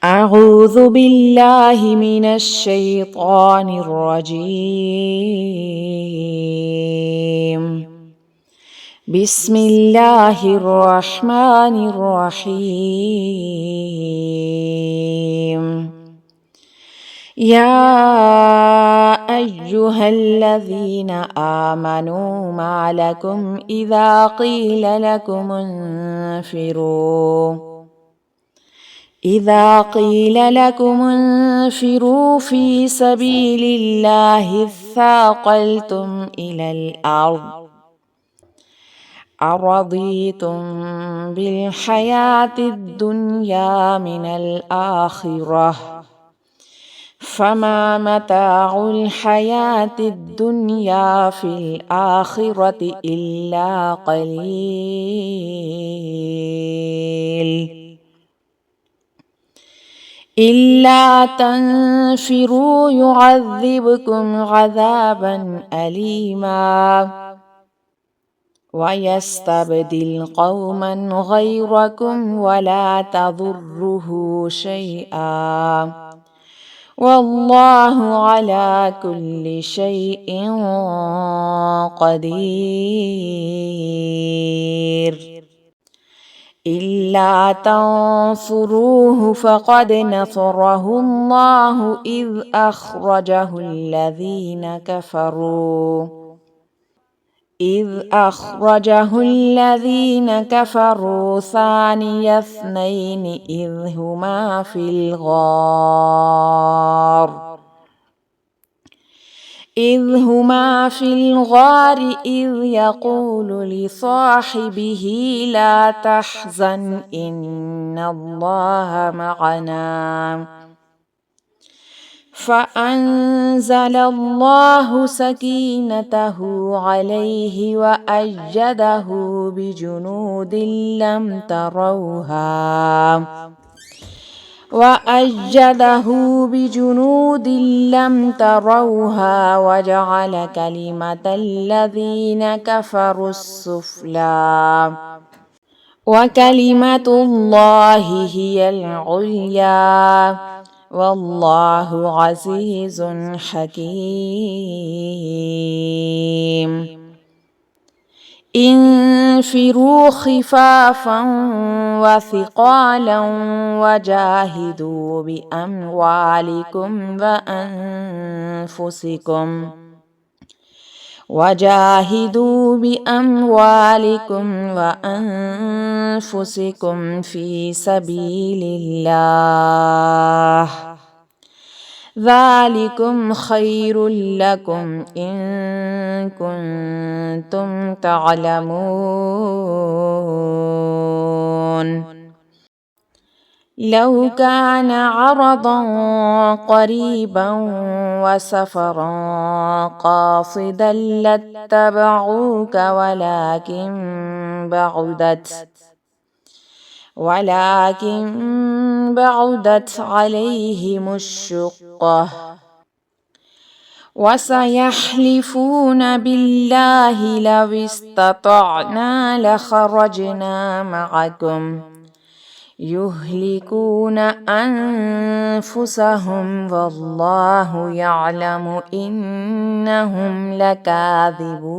أعوذ بالله من الشيطان الرجيم. بسم الله الرحمن الرحيم. يا أيها الذين آمنوا ما لكم إذا قيل لكم انفروا في سبيل الله اثاقلتم إلى الأرض أرضيتم بالحياة الدنيا من الآخرة فما متاع الحياة الدنيا في الآخرة إلا قليل. إلا تنفروا يعذبكم عذابا أليما ويستبدل قوما غيركم ولا تضره شيئا والله على كل شيء قدير. إلا تنصروه فقد نصره الله إذ أخرجه الذين كفروا ثاني اثنين إذ هما في الغار إذ يقول لصاحبه لا تحزن إن الله معنا فأنزل الله سكينته عليه وأيده بجنود لم تروها وجعل كلمة الذين كفروا السفلى وكلمة الله هي العليا والله عزيز حكيم. انفروا خفافا وثقالا وجاهدوا بأموالكم وأنفسكم في سبيل الله ذلكم خير لكم إن كنتم تعلمون. لو كان عرضا قريبا وسفرا قاصدا لاتبعوك ولكن بعدت عليهم الشقة وسيحلفون بالله لو استطعنا لخرجنا معكم يهلكون أنفسهم والله يعلم إنهم لكاذبون.